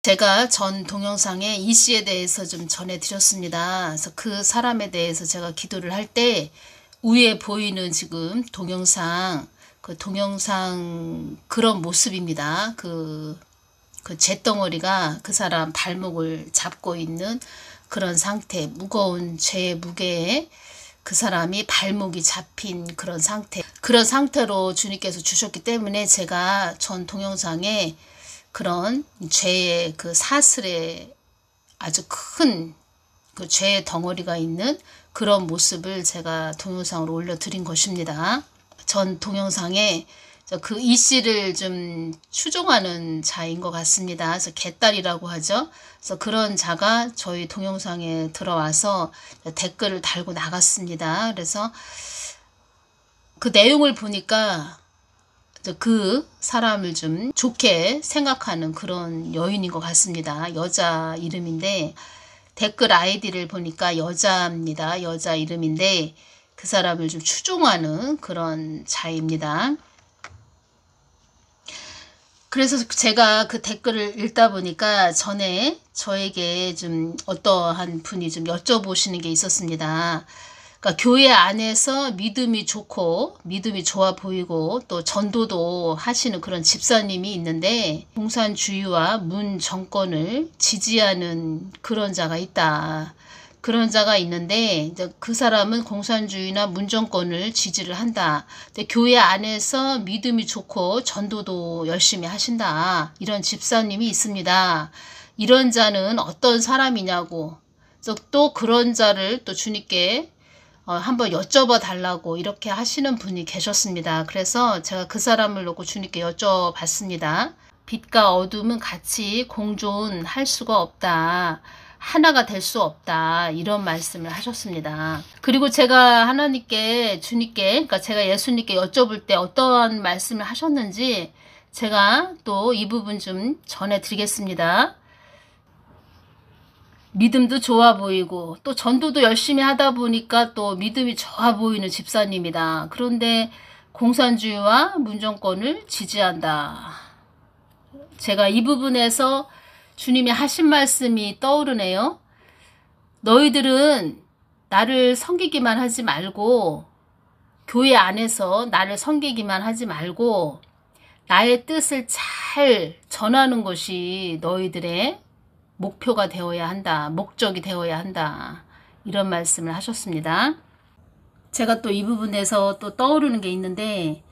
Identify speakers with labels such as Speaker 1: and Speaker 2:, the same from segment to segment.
Speaker 1: 제가 전 동영상에 이 씨에 대해서 좀 전해드렸습니다. 그래서 그 사람에 대해서 제가 기도를 할 때 위에 보이는 지금 동영상, 그 동영상 그런 모습입니다. 그 잿덩어리가 그 사람 발목을 잡고 있는 그런 상태, 무거운 죄의 무게에 그 사람이 발목이 잡힌 그런 상태, 그런 상태로 주님께서 주셨기 때문에 제가 전 동영상에 그런 죄의 그 사슬에 아주 큰 그 죄의 덩어리가 있는 그런 모습을 제가 동영상으로 올려드린 것입니다. 전 동영상에 그 이 씨를 좀 추종하는 자인 것 같습니다. 그래서 개딸이라고 하죠. 그래서 그런 자가 저희 동영상에 들어와서 댓글을 달고 나갔습니다. 그래서 그 내용을 보니까 그 사람을 좀 좋게 생각하는 그런 여인인 것 같습니다. 여자 이름인데 댓글 아이디를 보니까 여자입니다. 여자 이름인데 그 사람을 좀 추종하는 그런 자입니다. 그래서 제가 그 댓글을 읽다 보니까 전에 저에게 좀 어떠한 분이 좀 여쭤보시는 게 있었습니다. 그러니까 교회 안에서 믿음이 좋고 믿음이 좋아 보이고 또 전도도 하시는 그런 집사님이 있는데 공산주의와 문 정권을 지지하는 그런 자가 있다. 그런 자가 있는데 이제 그 사람은 공산주의나 문정권을 지지를 한다. 근데 교회 안에서 믿음이 좋고 전도도 열심히 하신다. 이런 집사님이 있습니다. 이런 자는 어떤 사람이냐고. 그래서 또 그런 자를 또 주님께 한번 여쭤봐 달라고 이렇게 하시는 분이 계셨습니다. 그래서 제가 그 사람을 놓고 주님께 여쭤봤습니다. 빛과 어둠은 같이 공존할 수가 없다. 하나가 될 수 없다. 이런 말씀을 하셨습니다. 그리고 제가 하나님께 주님께 그러니까 제가 예수님께 여쭤볼 때 어떠한 말씀을 하셨는지 제가 또 이 부분 좀 전해드리겠습니다. 믿음도 좋아 보이고 또 전도도 열심히 하다 보니까 또 믿음이 좋아 보이는 집사님이다. 그런데 공산주의와 문정권을 지지한다. 제가 이 부분에서 주님이 하신 말씀이 떠오르네요. 너희들은 나를 섬기기만 하지 말고 교회 안에서 나를 섬기기만 하지 말고 나의 뜻을 잘 전하는 것이 너희들의 목표가 되어야 한다. 목적이 되어야 한다. 이런 말씀을 하셨습니다. 제가 또 이 부분에서 또 떠오르는 게 있는데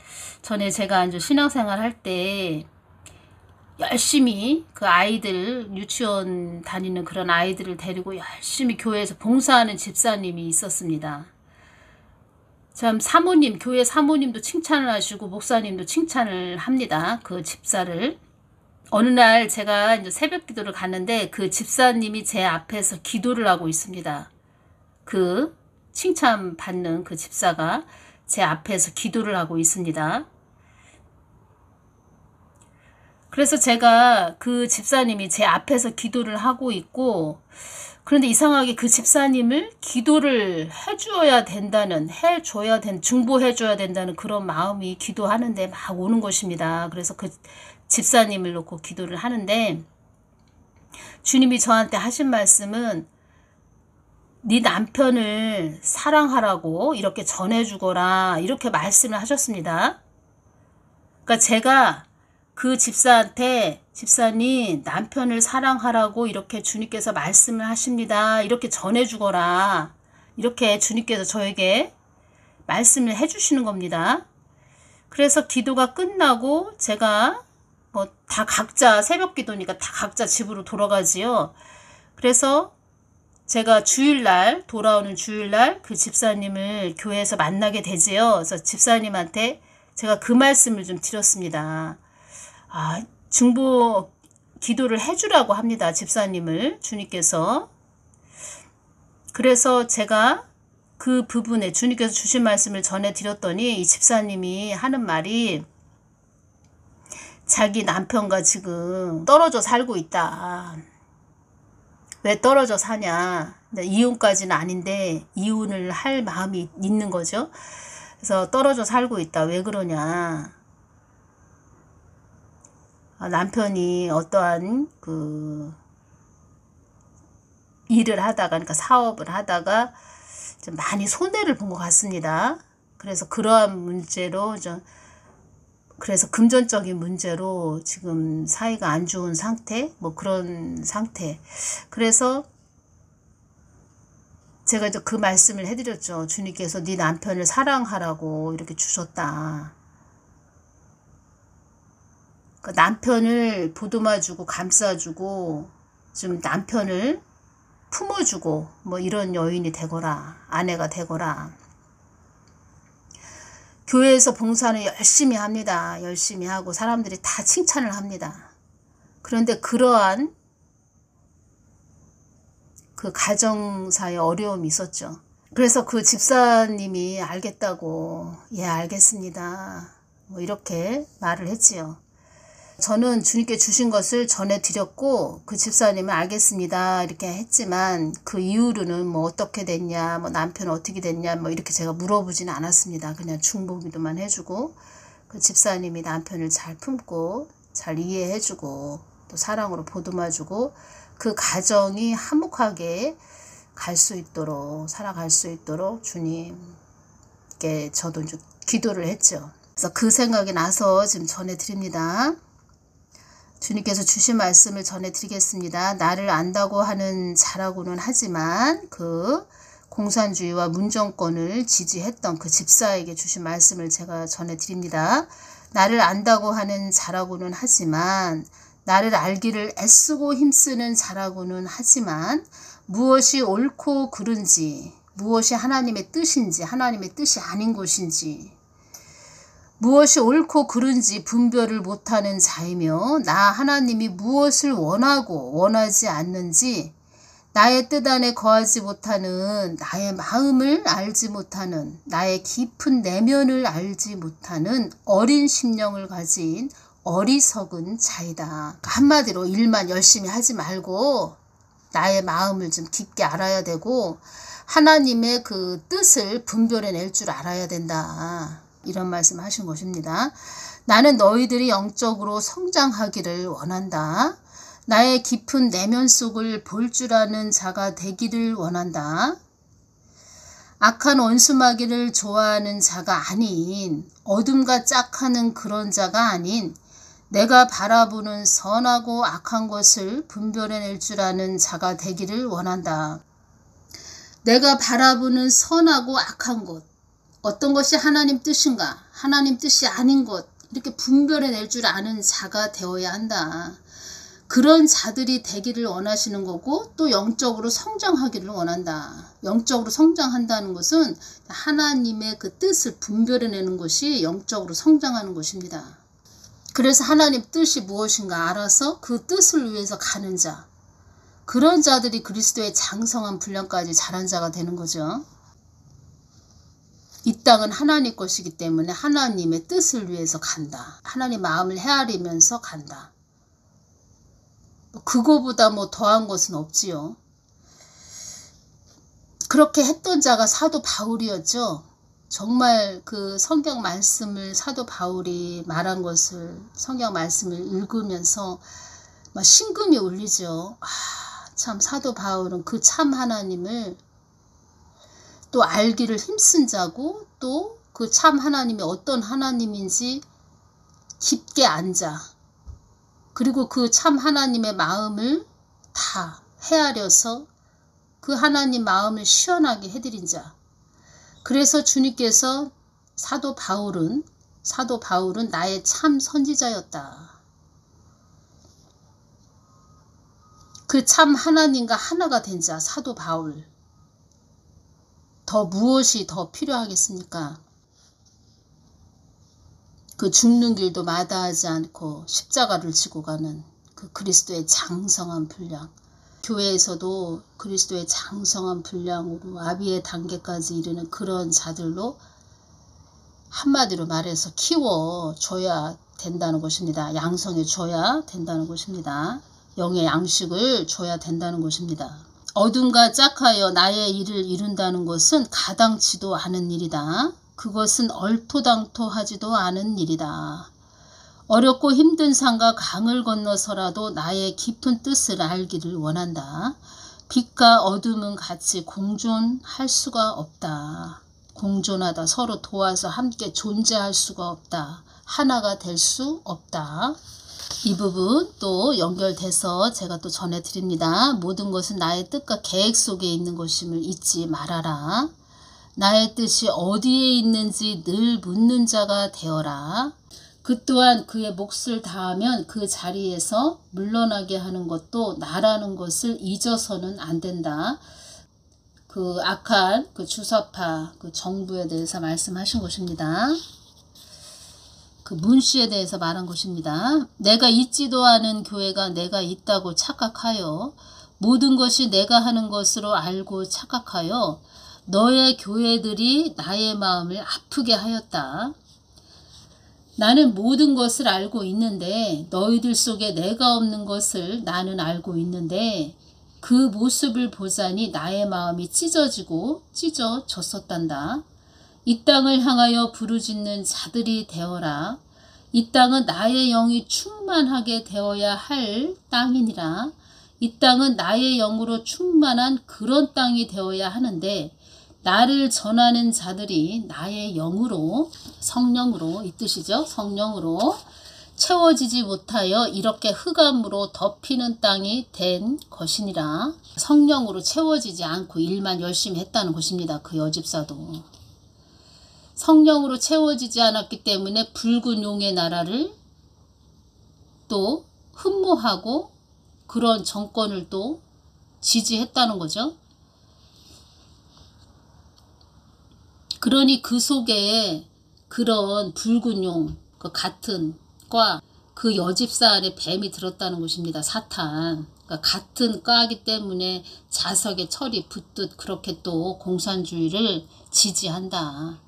Speaker 1: 전에 제가 이제 신앙생활 할 때 열심히 그 아이들 유치원 다니는 그런 아이들을 데리고 열심히 교회에서 봉사하는 집사님이 있었습니다. 참 사모님, 교회 사모님도 칭찬을 하시고 목사님도 칭찬을 합니다. 그 집사를. 어느 날 제가 이제 새벽 기도를 갔는데 그 집사님이 제 앞에서 기도를 하고 있습니다. 그 칭찬받는 그 집사가 제 앞에서 기도를 하고 있습니다. 그래서 제가 그 집사님이 제 앞에서 기도를 하고 있고 그런데 이상하게 그 집사님을 기도를 해줘야 된다는 중보해줘야 된다는 그런 마음이 기도하는데 막 오는 것입니다. 그래서 그 집사님을 놓고 기도를 하는데 주님이 저한테 하신 말씀은 네 남편을 사랑하라고 이렇게 전해주거라 이렇게 말씀을 하셨습니다. 그러니까 제가 그 집사한테 집사님 남편을 사랑하라고 이렇게 주님께서 말씀을 하십니다. 이렇게 전해주거라. 이렇게 주님께서 저에게 말씀을 해주시는 겁니다. 그래서 기도가 끝나고 제가 뭐 다 각자 새벽 기도니까 다 각자 집으로 돌아가지요. 그래서 제가 주일날 돌아오는 주일날 그 집사님을 교회에서 만나게 되지요. 그래서 집사님한테 제가 그 말씀을 좀 드렸습니다. 중보 기도를 해주라고 합니다. 집사님을 주님께서. 그래서 제가 그 부분에 주님께서 주신 말씀을 전해드렸더니 이 집사님이 하는 말이 자기 남편과 지금 떨어져 살고 있다. 왜 떨어져 사냐. 이혼까지는 아닌데 이혼을 할 마음이 있는 거죠. 그래서 떨어져 살고 있다. 왜 그러냐. 남편이 어떠한 일을 하다가, 그러니까 사업을 하다가 좀 많이 손해를 본 것 같습니다. 그래서 그러한 문제로 그래서 금전적인 문제로 지금 사이가 안 좋은 상태, 뭐 그런 상태. 그래서 제가 이제 그 말씀을 해드렸죠. 주님께서 네 남편을 사랑하라고 이렇게 주셨다. 그 남편을 보듬어주고 감싸주고 좀 남편을 품어주고 뭐 이런 여인이 되거라, 아내가 되거라. 교회에서 봉사는 열심히 합니다. 열심히 하고 사람들이 다 칭찬을 합니다. 그런데 그러한 그 가정사의 어려움이 있었죠. 그래서 그 집사님이 알겠다고, 예, 알겠습니다, 뭐 이렇게 말을 했지요. 저는 주님께 주신 것을 전해드렸고 그 집사님은 알겠습니다 이렇게 했지만 그 이후로는 뭐 어떻게 됐냐, 뭐 남편은 어떻게 됐냐, 뭐 이렇게 제가 물어보지는 않았습니다. 그냥 중보기도만 해주고 그 집사님이 남편을 잘 품고 잘 이해해주고 또 사랑으로 보듬어주고 그 가정이 화목하게 갈 수 있도록, 살아갈 수 있도록 주님께 저도 좀 기도를 했죠. 그래서 그 생각이 나서 지금 전해드립니다. 주님께서 주신 말씀을 전해드리겠습니다. 나를 안다고 하는 자라고는 하지만 그 공산주의와 문정권을 지지했던 그 집사에게 주신 말씀을 제가 전해드립니다. 나를 안다고 하는 자라고는 하지만, 나를 알기를 애쓰고 힘쓰는 자라고는 하지만 무엇이 옳고 그른지, 무엇이 하나님의 뜻인지, 하나님의 뜻이 아닌 것인지, 무엇이 옳고 그른지 분별을 못하는 자이며, 나 하나님이 무엇을 원하고 원하지 않는지 나의 뜻 안에 거하지 못하는, 나의 마음을 알지 못하는, 나의 깊은 내면을 알지 못하는 어린 심령을 가진 어리석은 자이다. 한마디로 일만 열심히 하지 말고 나의 마음을 좀 깊게 알아야 되고 하나님의 그 뜻을 분별해낼 줄 알아야 된다. 이런 말씀 하신 것입니다. 나는 너희들이 영적으로 성장하기를 원한다. 나의 깊은 내면 속을 볼 줄 아는 자가 되기를 원한다. 악한 원수마귀를 좋아하는 자가 아닌, 어둠과 짝하는 그런 자가 아닌, 내가 바라보는 선하고 악한 것을 분별해낼 줄 아는 자가 되기를 원한다. 내가 바라보는 선하고 악한 것, 어떤 것이 하나님 뜻인가, 하나님 뜻이 아닌 것, 이렇게 분별해낼 줄 아는 자가 되어야 한다. 그런 자들이 되기를 원하시는 거고, 또 영적으로 성장하기를 원한다. 영적으로 성장한다는 것은 하나님의 그 뜻을 분별해내는 것이 영적으로 성장하는 것입니다. 그래서 하나님 뜻이 무엇인가 알아서 그 뜻을 위해서 가는 자, 그런 자들이 그리스도의 장성한 분량까지 자란 자가 되는 거죠. 이 땅은 하나님 것이기 때문에 하나님의 뜻을 위해서 간다. 하나님 마음을 헤아리면서 간다. 그거보다 뭐 더한 것은 없지요. 그렇게 했던 자가 사도 바울이었죠. 정말 그 성경 말씀을 사도 바울이 말한 것을, 성경 말씀을 읽으면서 막 심금이 울리죠. 참 사도 바울은 그 참 하나님을 또 알기를 힘쓴 자고, 또 그 참 하나님이 어떤 하나님인지 깊게 앉아, 그리고 그 참 하나님의 마음을 다 헤아려서 그 하나님 마음을 시원하게 해드린 자. 그래서 주님께서 사도 바울은 나의 참 선지자였다. 그 참 하나님과 하나가 된 자, 사도 바울. 더 무엇이 더 필요하겠습니까? 그 죽는 길도 마다하지 않고 십자가를 지고 가는 그 그리스도의 장성한 분량. 교회에서도 그리스도의 장성한 분량으로 아비의 단계까지 이르는 그런 자들로 한마디로 말해서 키워줘야 된다는 것입니다. 양성해 줘야 된다는 것입니다. 영의 양식을 줘야 된다는 것입니다. 어둠과 짝하여 나의 일을 이룬다는 것은 가당치도 않은 일이다. 그것은 얼토당토하지도 않은 일이다. 어렵고 힘든 산과 강을 건너서라도 나의 깊은 뜻을 알기를 원한다. 빛과 어둠은 같이 공존할 수가 없다. 공존하다. 서로 도와서 함께 존재할 수가 없다. 하나가 될 수 없다. 이 부분 또 연결돼서 제가 또 전해드립니다. 모든 것은 나의 뜻과 계획 속에 있는 것임을 잊지 말아라. 나의 뜻이 어디에 있는지 늘 묻는 자가 되어라. 그 또한 그의 몫을 다하면 그 자리에서 물러나게 하는 것도 나라는 것을 잊어서는 안 된다. 그 악한 그 주사파 그 정부에 대해서 말씀하신 것입니다. 그 문씨에 대해서 말한 것입니다. 내가 있지도 않은 교회가 내가 있다고 착각하여 모든 것이 내가 하는 것으로 알고 착각하여 너의 교회들이 나의 마음을 아프게 하였다. 나는 모든 것을 알고 있는데 너희들 속에 내가 없는 것을 나는 알고 있는데 그 모습을 보자니 나의 마음이 찢어지고 찢어졌었단다. 이 땅을 향하여 부르짖는 자들이 되어라. 이 땅은 나의 영이 충만하게 되어야 할 땅이니라. 이 땅은 나의 영으로 충만한 그런 땅이 되어야 하는데 나를 전하는 자들이 나의 영으로 성령으로 이 뜻이죠. 성령으로 채워지지 못하여 이렇게 흑암으로 덮이는 땅이 된 것이니라. 성령으로 채워지지 않고 일만 열심히 했다는 것입니다. 그 여집사도. 성령으로 채워지지 않았기 때문에 붉은 용의 나라를 또 흠모하고 그런 정권을 또 지지했다는 거죠. 그러니 그 속에 그런 붉은 용, 그 같은 과 그 여집사 안에 뱀이 들었다는 것입니다. 사탄. 그러니까 같은 과이기 때문에 자석에 철이 붙듯 그렇게 또 공산주의를 지지한다.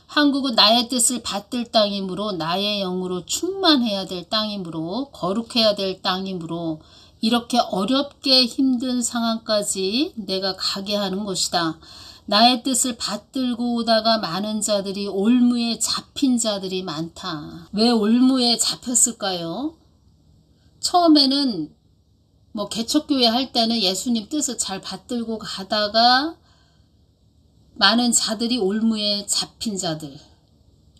Speaker 1: 한국은 나의 뜻을 받들 땅이므로 나의 영으로 충만해야 될 땅이므로 거룩해야 될 땅이므로 이렇게 어렵게 힘든 상황까지 내가 가게 하는 것이다. 나의 뜻을 받들고 오다가 많은 자들이 올무에 잡힌 자들이 많다. 왜 올무에 잡혔을까요? 처음에는 뭐 개척교회 할 때는 예수님 뜻을 잘 받들고 가다가 많은 자들이 올무에 잡힌 자들,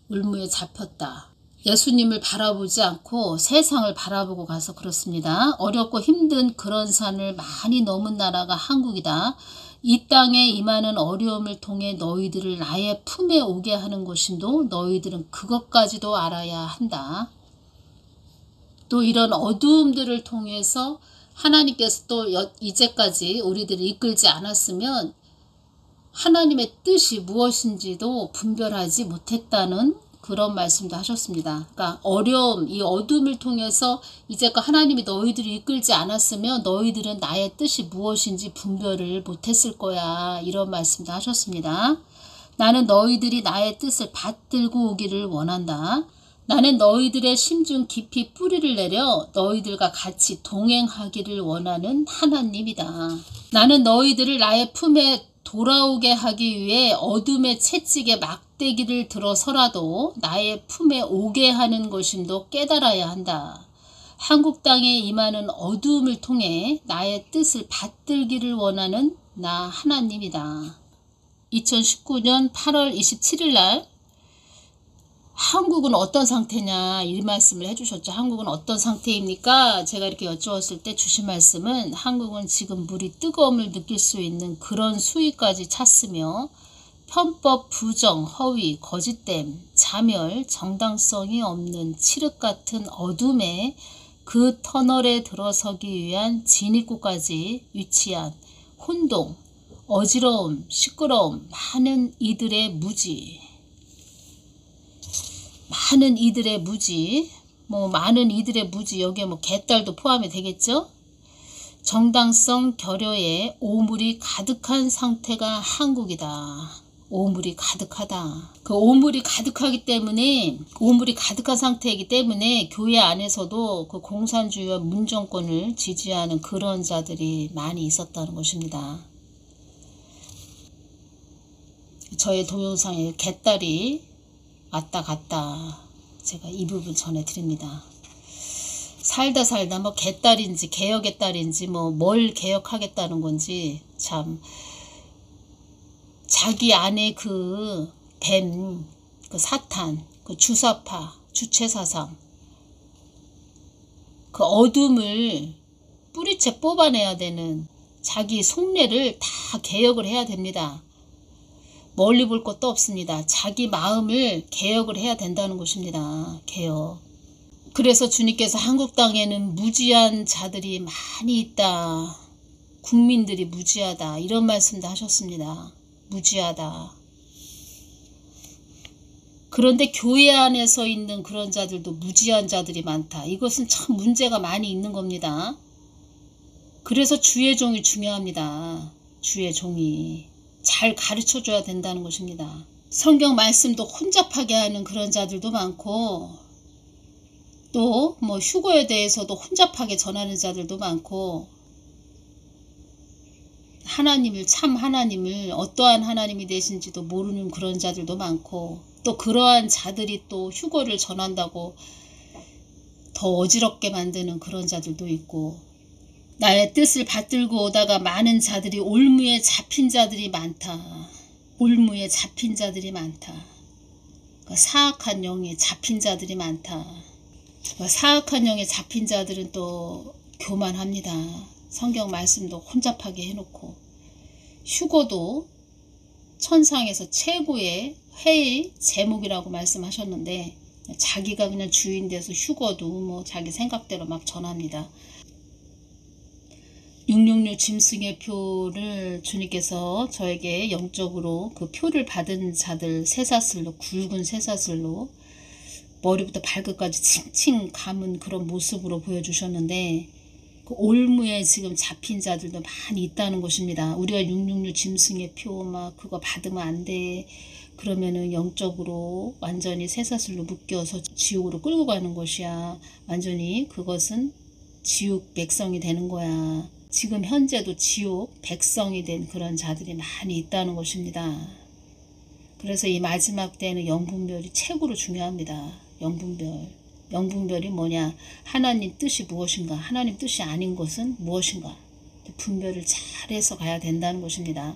Speaker 1: 올무에 잡혔다. 예수님을 바라보지 않고 세상을 바라보고 가서 그렇습니다. 어렵고 힘든 그런 산을 많이 넘은 나라가 한국이다. 이 땅에 임하는 어려움을 통해 너희들을 나의 품에 오게 하는 것인도 너희들은 그것까지도 알아야 한다. 또 이런 어두움들을 통해서 하나님께서 또 이제까지 우리들을 이끌지 않았으면 하나님의 뜻이 무엇인지도 분별하지 못했다는 그런 말씀도 하셨습니다. 그러니까 어려움, 이 어둠을 통해서 이제껏 하나님이 너희들을 이끌지 않았으면 너희들은 나의 뜻이 무엇인지 분별을 못했을 거야. 이런 말씀도 하셨습니다. 나는 너희들이 나의 뜻을 받들고 오기를 원한다. 나는 너희들의 심중 깊이 뿌리를 내려 너희들과 같이 동행하기를 원하는 하나님이다. 나는 너희들을 나의 품에 돌아오게 하기 위해 어둠의 채찍에 막대기를 들어서라도 나의 품에 오게 하는 것임도 깨달아야 한다. 한국 땅에 임하는 어두움을 통해 나의 뜻을 받들기를 원하는 나 하나님이다. 2019년 8월 27일 날 한국은 어떤 상태냐 이 말씀을 해주셨죠. 한국은 어떤 상태입니까? 제가 이렇게 여쭈었을 때 주신 말씀은 한국은 지금 물이 뜨거움을 느낄 수 있는 그런 수위까지 찼으며 편법, 부정, 허위, 거짓됨, 자멸, 정당성이 없는 칠흑 같은 어둠에 그 터널에 들어서기 위한 진입구까지 위치한 혼동, 어지러움, 시끄러움, 많은 이들의 무지, 많은 이들의 무지, 여기에 뭐 개딸도 포함이 되겠죠? 정당성 결여에 오물이 가득한 상태가 한국이다. 오물이 가득하다. 그 오물이 가득하기 때문에, 오물이 가득한 상태이기 때문에 교회 안에서도 그 공산주의와 문정권을 지지하는 그런 자들이 많이 있었다는 것입니다. 저의 동영상에 개딸이 왔다 갔다 제가 이 부분 전해드립니다. 살다 살다 뭐 개딸인지 개혁의 딸인지 뭐 뭘 개혁하겠다는 건지 참 자기 안에 그 뱀, 그 사탄, 그 주사파, 주체사상 그 어둠을 뿌리채 뽑아내야 되는 자기 속내를 다 개혁을 해야 됩니다. 멀리 볼 것도 없습니다. 자기 마음을 개혁을 해야 된다는 것입니다. 개혁. 그래서 주님께서 한국 땅에는 무지한 자들이 많이 있다. 국민들이 무지하다. 이런 말씀도 하셨습니다. 무지하다. 그런데 교회 안에서 있는 그런 자들도 무지한 자들이 많다. 이것은 참 문제가 많이 있는 겁니다. 그래서 주의 종이 중요합니다. 주의 종이 잘 가르쳐줘야 된다는 것입니다. 성경 말씀도 혼잡하게 하는 그런 자들도 많고 또 뭐 휴거에 대해서도 혼잡하게 전하는 자들도 많고 하나님을 참 하나님을 어떠한 하나님이 되신지도 모르는 그런 자들도 많고 또 그러한 자들이 또 휴거를 전한다고 더 어지럽게 만드는 그런 자들도 있고 나의 뜻을 받들고 오다가 많은 자들이 올무에 잡힌 자들이 많다. 올무에 잡힌 자들이 많다. 사악한 영에 잡힌 자들이 많다. 사악한 영에 잡힌 자들은 또 교만합니다. 성경 말씀도 혼잡하게 해놓고 휴거도 천상에서 최고의 회의 제목이라고 말씀하셨는데 자기가 그냥 주인 돼서 휴거도 뭐 자기 생각대로 막 전합니다. 666 짐승의 표를 주님께서 저에게 영적으로 그 표를 받은 자들 쇠사슬로 굵은 쇠사슬로 머리부터 발끝까지 칭칭 감은 그런 모습으로 보여주셨는데 그 올무에 지금 잡힌 자들도 많이 있다는 것입니다. 우리가 666 짐승의 표 막 그거 받으면 안 돼. 그러면은 영적으로 완전히 쇠사슬로 묶여서 지옥으로 끌고 가는 것이야. 완전히 그것은 지옥 백성이 되는 거야. 지금 현재도 지옥 백성이 된 그런 자들이 많이 있다는 것입니다. 그래서 이 마지막 때는 영분별이 최고로 중요합니다. 영분별. 영분별이 뭐냐? 하나님 뜻이 무엇인가? 하나님 뜻이 아닌 것은 무엇인가? 분별을 잘해서 가야 된다는 것입니다.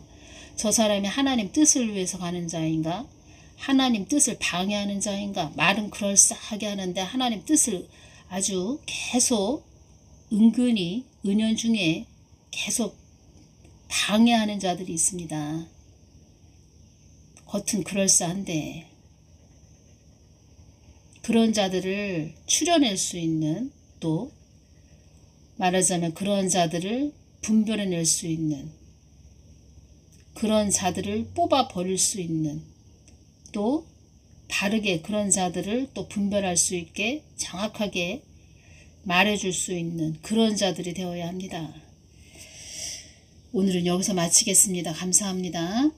Speaker 1: 저 사람이 하나님 뜻을 위해서 가는 자인가? 하나님 뜻을 방해하는 자인가? 말은 그럴싸하게 하는데 하나님 뜻을 아주 계속 은근히 은연중에 계속 방해하는 자들이 있습니다. 겉은 그럴싸한데 그런 자들을 추려낼 수 있는 또 말하자면 그런 자들을 분별해낼 수 있는 그런 자들을 뽑아버릴 수 있는 또 바르게 그런 자들을 또 분별할 수 있게 정확하게 말해줄 수 있는 그런 자들이 되어야 합니다. 오늘은 여기서 마치겠습니다. 감사합니다.